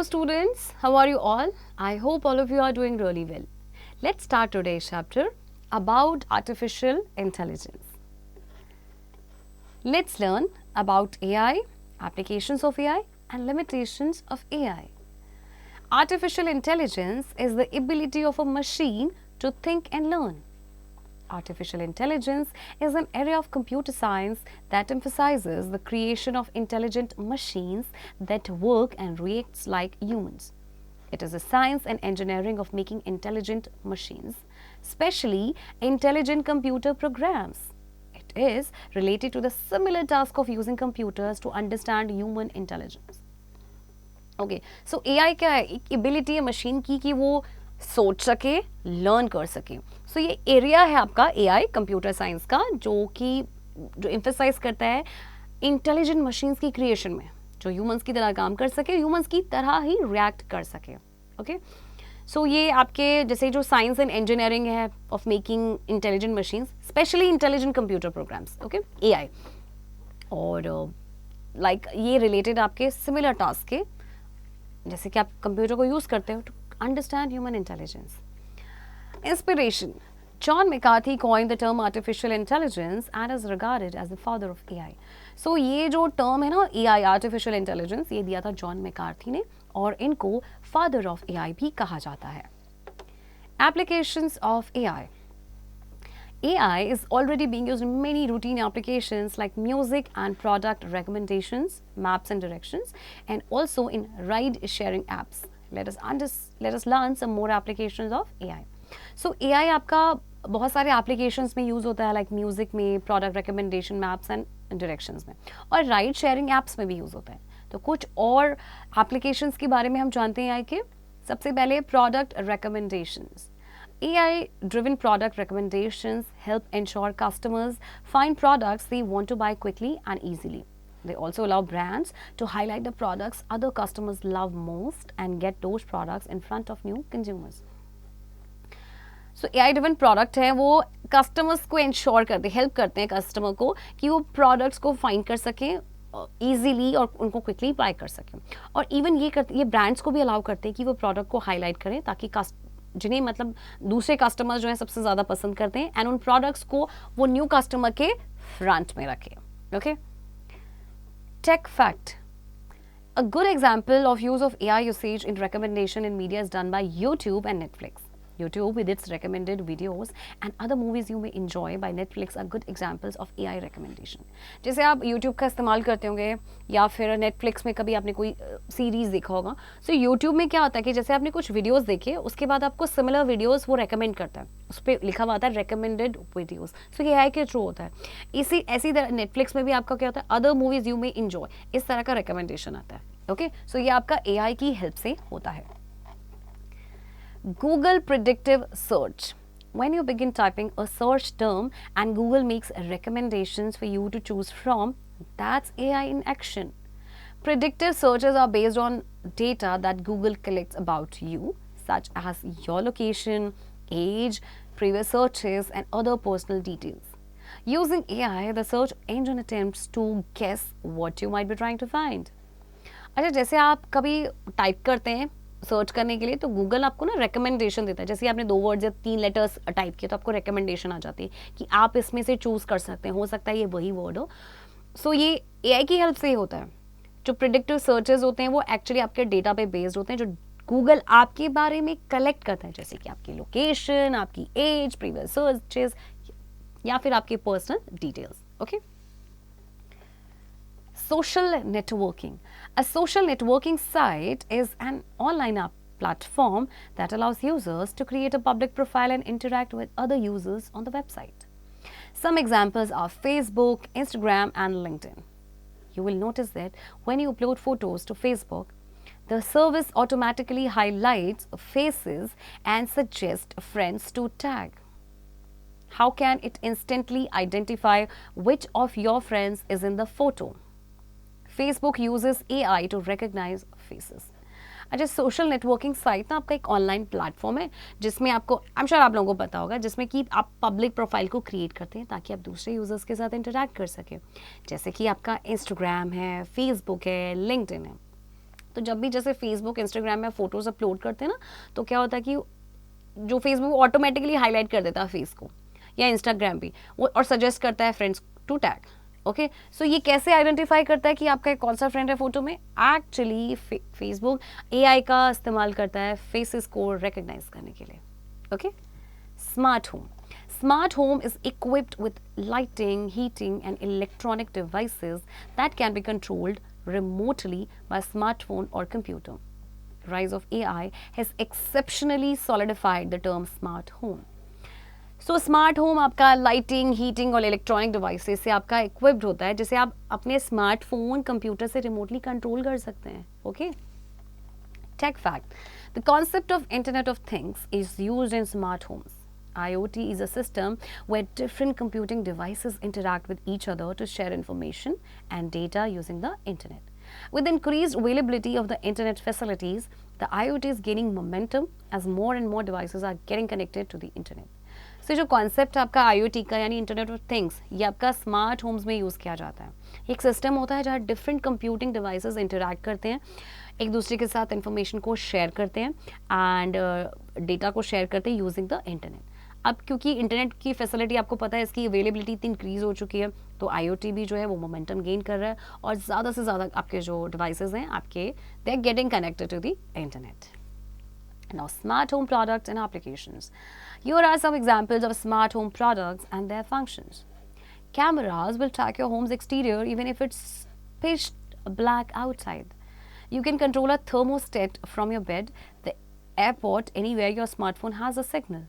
Hello students, how are you all? I hope all of you are doing really well. Let's start today's chapter about artificial intelligence. Let's learn about AI, applications of AI and limitations of AI. Artificial intelligence is the ability of a machine to think and learn. Artificial intelligence is an area of computer science that emphasizes the creation of intelligent machines that work and react like humans. It is a science and engineering of making intelligent machines, especially intelligent computer programs. It is related to the similar task of using computers to understand human intelligence. Okay so AI क्या है, एक ability है machine की कि वो सोच सके, learn कर सके. सो ये एरिया है आपका एआई कंप्यूटर साइंस का जो एम्फेसाइज करता है इंटेलिजेंट मशीन्स की क्रिएशन में, जो ह्यूमंस की तरह काम कर सके, ह्यूमंस की तरह ही रिएक्ट कर सके. ओके सो ये आपके जैसे जो साइंस एंड इंजीनियरिंग है of making intelligent machines, specially intelligent computer programs, okay AI, और लाइक ये रिलेटेड आपके सिमिलर टास्क के, जैसे कि आप कंप्यूटर को यूज करते हो to understand human intelligence. Inspiration. John McCarthy coined the term artificial intelligence and is regarded as the father of AI. So ये जो term है ना AI artificial intelligence, ये दिया था जॉन मैकार्थी ने और इनको father of AI भी कहा जाता है. Applications of AI. AI is already being used in many routine applications like music and product recommendations, maps and directions, and also in ride-sharing apps. Let us learn some more applications of AI. So AI आपका बहुत सारे applications में use होता है, like music में, product recommendation, maps and directions में, और ride-sharing apps में भी use होता है. तो कुछ और applications के बारे में हम जानते हैं AI के. सबसे पहले product recommendations. AI-driven product recommendations help ensure customers find products they want to buy quickly and easily. They also allow brands to highlight the products other customers love most and get those products in front of new consumers. So AI-driven product है वो customers को ensure करते, help करते हैं customer को कि वो products को find कर सकें easily और उनको quickly buy कर सकें. और even ये brands को भी allow करते हैं कि वो product को highlight करें ताकि जिन्हें मतलब दूसरे कस्टमर्स जो हैं सबसे ज़्यादा पसंद करते हैं, एंड उन प्रोडक्ट्स को वो न्यू कस्टमर के फ्रंट में रखें. Okay take fact. A good example of use of AI usage in recommendation in media is done by YouTube and Netflix. YouTube with its recommended videos and other movies you may enjoy by Netflix are good examples of AI recommendation. जैसे आप YouTube का इस्तेमाल करते होंगे या फिर Netflix में कभी आपने कोई सीरीज़ देखा होगा. So YouTube में क्या होता है कि जैसे आपने कुछ वीडियोस देखे, उसके बाद आपको सिमिलर वीडियोस वो रेकमेंड करता है, उस पर लिखा हुआ आता है recommended videos. So ये AI के थ्रू होता है. ऐसी तरह Netflix में भी आपका क्या होता है, other movies you may enjoy, इस तरह का recommendation आता है. ओके सो ये आपका AI की हेल्प से होता है. Google predictive search. When you begin typing a search term and Google makes recommendations for you to choose from, that's AI in action. Predictive searches are based on data that Google collects about you, such as your location, age, previous searches, and other personal details. Using AI, the search engine attempts to guess what you might be trying to find. अच्छा, जैसे आप कभी type करते हैं search करने के लिए तो गूगल आपको ना रिकमेंडेशन देता है. जैसे आपने 2 वर्ड्स या 3 लेटर्स टाइप किए तो आपको रिकमेंडेशन आ जाती है कि आप इसमें से चूज़ कर सकते हैं, हो सकता है ये वही वर्ड हो. सो ये एआई की हेल्प से ही होता है. जो प्रिडिक्टिव सर्चेस होते हैं वो एक्चुअली आपके डेटा पे बेस्ड होते हैं, जो गूगल आपके बारे में कलेक्ट करता है, जैसे कि आपकी लोकेशन, आपकी एज, प्रीवियस सर्चेस या फिर आपके personal details. Okay Social networking. A social networking site is an online platform that allows users to create a public profile and interact with other users on the website. Some examples are Facebook, Instagram, and LinkedIn. You will notice that when you upload photos to Facebook, the service automatically highlights faces and suggests friends to tag. How can it instantly identify which of your friends is in the photo? Facebook uses AI to recognize faces. अच्छा, social networking site ना आपका एक online platform है जिसमें आपको, I am sure आप लोगों को पता होगा, जिसमें कि आप पब्लिक प्रोफाइल को क्रिएट करते हैं ताकि आप दूसरे यूजर्स के साथ इंटरेक्ट कर सकें. जैसे कि आपका इंस्टाग्राम है, फेसबुक है, लिंक्डइन है. तो जब भी जैसे फेसबुक इंस्टाग्राम में फोटोज़ अपलोड करते हैं ना, तो क्या होता है कि जो फेसबुक ऑटोमेटिकली हाईलाइट कर देता है फेस को, या इंस्टाग्राम भी वो, और सजेस्ट करता है फ्रेंड्स टू टैग। ओके, सो ये कैसे आइडेंटिफाई करता है कि आपका कौन सा फ्रेंड है फोटो में? एक्चुअली फेसबुक एआई का इस्तेमाल करता है फेसेस को रिकग्नाइज करने के लिए। Okay, smart home. Smart home is equipped with lighting, heating, and electronic devices that can be controlled remotely by smartphone or computer. Rise of AI has exceptionally solidified the term smart home. So smart home आपका lighting, heating और electronic devices से आपका equipped होता है, जिसे आप अपने smartphone, computer से remotely control कर सकते हैं. Okay? Tech fact: the concept of Internet of Things is used in smart homes. IoT is a system where different computing devices interact with each other to share information and data using the internet. With the increased availability of the internet facilities, the IoT is gaining momentum as more and more devices are getting connected to the internet. So जो concept आपका IoT का यानी internet of things, ये आपका smart homes में use किया जाता है. एक सिस्टम होता है जहाँ डिफरेंट कंप्यूटिंग डिवाइसेस इंटरैक्ट करते हैं, एक दूसरे के साथ इंफॉर्मेशन को शेयर करते हैं एंड डेटा को शेयर करते हैं यूजिंग द इंटरनेट. अब क्योंकि इंटरनेट की फैसिलिटी आपको पता है, इसकी अवेलेबिलिटी इतनी इंक्रीज़ हो चुकी है, तो IoT भी जो है वो मोमेंटम गेन कर रहा है और ज़्यादा से ज़्यादा आपके जो डिवाइसेस हैं आपके, they are getting connected to the internet. Now, smart home products and applications. Here are some examples of smart home products and their functions. Cameras will track your home's exterior even if it's pitch black outside. You can control a thermostat from your bed, the airport, anywhere your smartphone has a signal.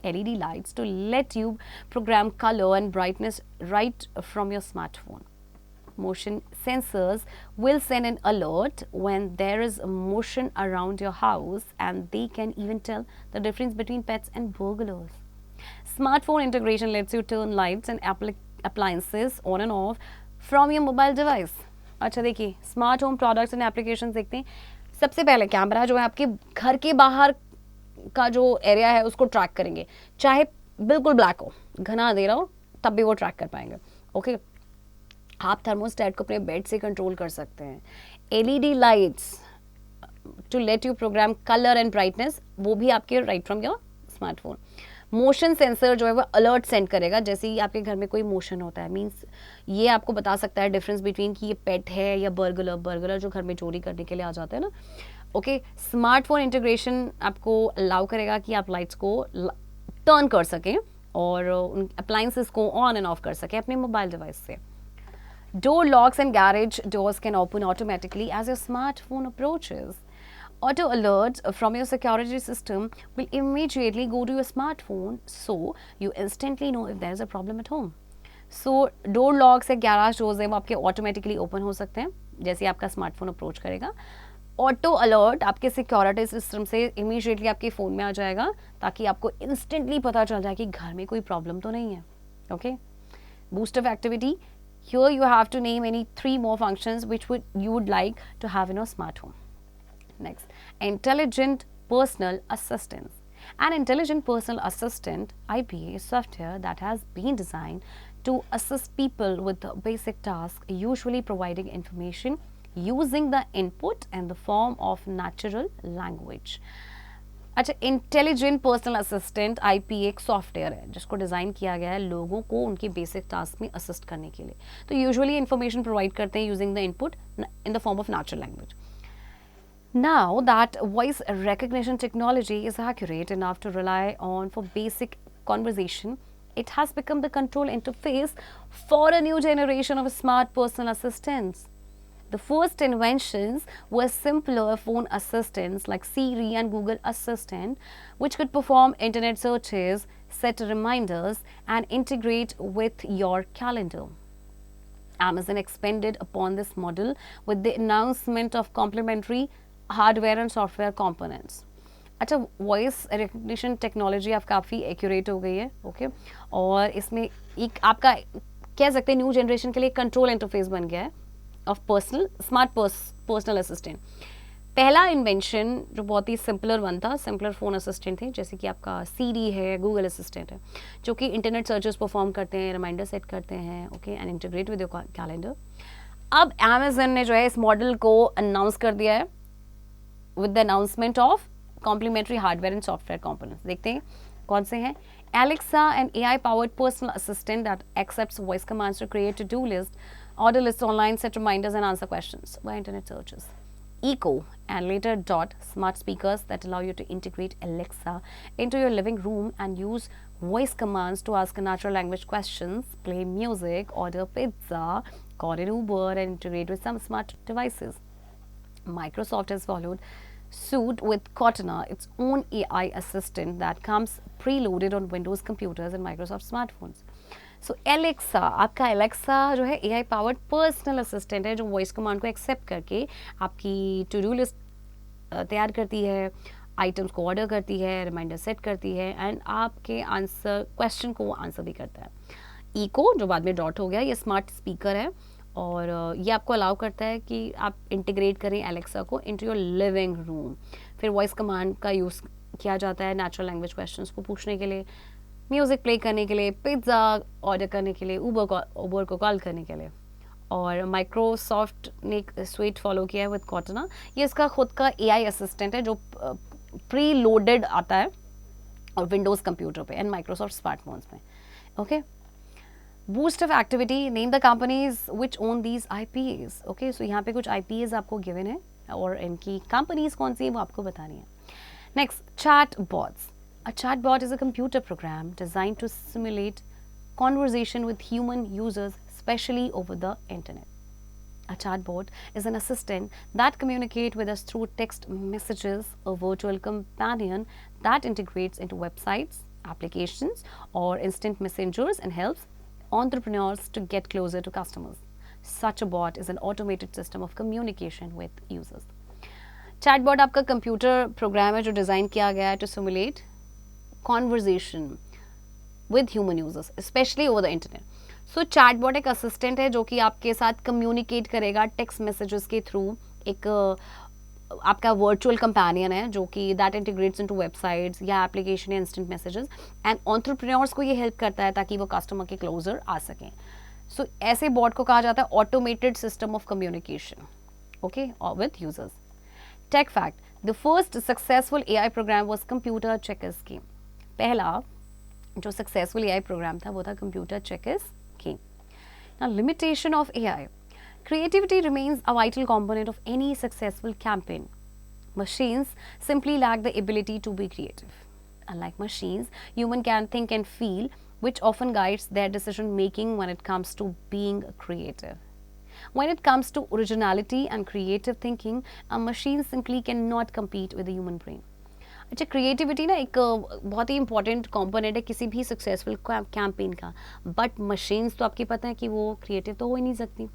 LED lights to let you program color and brightness right from your smartphone. Motion sensors will send an alert when there is motion around your house, and they can even tell the difference between pets and burglars. Smartphone integration lets you turn lights and appliances on and off from your mobile device. अच्छा देखिए, smart home products and applications देखते हैं. सबसे पहले camera जो है आपके घर के बाहर का जो एरिया है उसको ट्रैक करेंगे, चाहे बिल्कुल ब्लैक हो, घना अंधेरा हो, तब भी वो ट्रैक कर पाएंगे. ओके, आप थर्मोस्टेट को अपने बेड से कंट्रोल कर सकते हैं. LED lights to let you program colour and brightness, वो भी आपके right from your smartphone. Motion sensor जो है वो अलर्ट सेंड करेगा जैसे ही आपके घर में कोई मोशन होता है. मींस ये आपको बता सकता है डिफरेंस बिटवीन कि ये पेट है या बर्गलर जो घर में चोरी करने के लिए आ जाते हैं ना. ओके, स्मार्टफोन इंटीग्रेशन आपको अलाउ करेगा कि आप लाइट्स को टर्न कर सकें और उन अप्लायंसेस को ऑन एंड ऑफ कर सकें अपने मोबाइल डिवाइस से. Door locks and garage doors can open automatically as your smartphone approaches. Auto alerts from your security system will immediately go to your smartphone, so you instantly know if there is a problem at home. So door locks या garage doors हैं वो आपके automatically open हो सकते हैं जैसे आपका smartphone approach करेगा. ऑटो अलर्ट आपके सिक्योरिटी सिस्टम से इमीडिएटली आपके फ़ोन में आ जाएगा ताकि आपको इंस्टेंटली पता चल जाए कि घर में कोई प्रॉब्लम तो नहीं है. Okay, boost of activity. Here you have to name any 3 more functions which you would like to have in a smart home. Next, intelligent personal assistants. An intelligent personal assistant (IPA) software that has been designed to assist people with basic tasks, usually providing information using the input in the form of natural language. अच्छा, intelligent personal assistant IPA एक software है जिसको design किया गया है लोगों को उनके बेसिक टास्क में असिस्ट करने के लिए. तो यूजुअली इन्फॉर्मेशन प्रोवाइड करते हैं using the input in the form of natural language. Now that voice recognition technology is accurate enough to rely on for basic conversation, it has become the control interface for a new generation of smart personal assistants. The first inventions were simpler phone assistants like Siri and Google Assistant, which could perform internet searches, set reminders, and integrate with your calendar. Amazon expanded upon this model with the announcement of complementary hardware and software components. अच्छा, voice recognition technology आप काफ़ी accurate हो गई है. Okay, और इसमें एक आपका कह सकते हैं न्यू जनरेशन के लिए कंट्रोल इंटरफेस बन गया है ऑफ स्मार्ट पर्सनल असिस्टेंट. पहला इन्वेंशन जो बहुत ही सिंपलर वन था, सिंपलर फ़ोन असिस्टेंट थे जैसे कि आपका Siri है, गूगल असिस्टेंट है, जो कि इंटरनेट सर्चेस परफॉर्म करते हैं, रिमाइंडर सेट करते हैं, okay, and integrate with your calendar. अब Amazon ने जो है इस मॉडल को अनाउंस कर दिया है with the announcement of complimentary hardware and software components. देखते हैं कौन से हैं. Alexa, an AI-powered personal assistant that accepts voice commands to create to-do lists, order lists online, set reminders, and answer questions via internet searches. Echo, and later Dot, smart speakers that allow you to integrate Alexa into your living room and use voice commands to ask natural language questions, play music, order pizza, call an Uber, and integrate with some smart devices. Microsoft has followed suit with Cortana, its own AI assistant that comes preloaded on Windows computers and Microsoft smartphones. So Alexa, आपका Alexa जो है AI powered personal assistant है जो voice command को accept करके आपकी to do list तैयार करती है, आइटम्स को ऑर्डर करती है, रिमाइंडर सेट करती है एंड आपके आंसर क्वेश्चन को आंसर भी करता है. इको जो बाद में डॉट हो गया, ये स्मार्ट स्पीकर है और ये आपको अलाउ करता है कि आप इंटीग्रेट करें एलेक्सा को इनटू योर लिविंग रूम. फिर वॉइस कमांड का यूज़ किया जाता है नेचुरल लैंग्वेज क्वेश्चंस को पूछने के लिए, म्यूज़िक प्ले करने के लिए, पिज़्ज़ा ऑर्डर करने के लिए, उबर को कॉल करने के लिए. और माइक्रोसॉफ्ट ने एक स्वीट फॉलो किया है विद कॉर्टना. ये इसका खुद का एआई असिस्टेंट है जो प्री लोडेड आता है और विंडोज़ कंप्यूटर पे एंड माइक्रोसॉफ्ट स्मार्टफोन्स में. Okay. Boost of activity, name the companies which own these IPs. Okay, so यहाँ पे कुछ IPs आपको गिवन है और इनकी कंपनीज कौन सी है वो आपको बतानी है. Next, chat bots. A chatbot is a computer program designed to simulate conversation with human users, especially over the internet. A chatbot is an assistant that communicates with us through text messages, a virtual companion that integrates into websites, applications, or instant messengers and helps entrepreneurs to get closer to customers. Such a bot is an automated system of communication with users. Chatbot आपका computer program है जो design किया गया है to simulate conversation with human users, especially over the internet. So chatbot एक assistant है जो कि आपके साथ कम्युनिकेट करेगा टेक्स्ट मैसेजेस के थ्रू. एक आपका वर्चुअल कंपेनियन है जो कि दैट इंटीग्रेट्स इनटू वेबसाइट्स या एप्लीकेशन या इंस्टेंट मैसेजेस एंड एंटरप्रेन्योर्स को ये हेल्प करता है ताकि वो कस्टमर के क्लोजर आ सकें. सो ऐसे बॉट को कहा जाता है automated system of communication, okay, with users. Tech fact, the first successful AI program was computer checkers scheme. पहला जो सक्सेसफुल AI प्रोग्राम था वो था computer checkers scheme. Now limitation of AI. Creativity remains a vital component of any successful campaign. Machines simply lack the ability to be creative. Unlike machines, humans can think and feel, which often guides their decision making when it comes to being creative. When it comes to originality and creative thinking, a machine simply cannot compete with the human brain. अच्छा, creativity ना एक बहुत ही important component है किसी भी successful campaign का, but machines तो आपकी पता है कि वो क्रिएटिव तो हो ही नहीं सकती.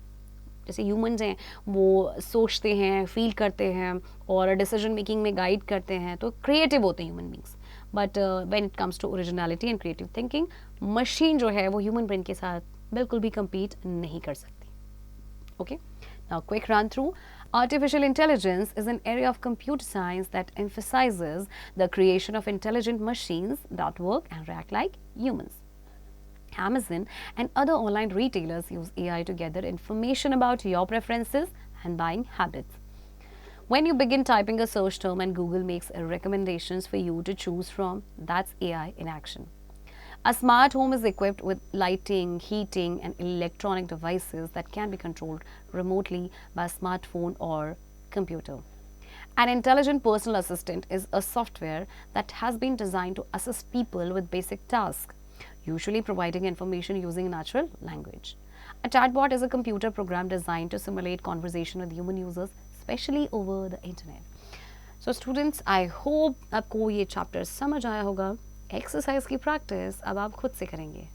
जैसे ह्यूमंस हैं वो सोचते हैं, फील करते हैं और डिसीजन मेकिंग में गाइड करते हैं, तो क्रिएटिव होते हैं human beings. But when it comes to originality and creative thinking, machine जो है वो ह्यूमन ब्रेन के साथ बिल्कुल भी compete नहीं कर सकती. Okay, now quick run through. Artificial intelligence is an area of computer science that emphasizes the creation of intelligent machines that work and react like humans. Amazon and other online retailers use AI to gather information about your preferences and buying habits. When you begin typing a search term and Google makes recommendations for you to choose from, that's AI in action. A smart home is equipped with lighting, heating, and electronic devices that can be controlled remotely by a smartphone or computer. An intelligent personal assistant is a software that has been designed to assist people with basic tasks, usually providing information using natural language. A chatbot is a computer program designed to simulate conversation with human users, especially over the internet. So students, I hope आपको ये chapter समझ आया होगा. Exercise की practice अब आप खुद से करेंगे.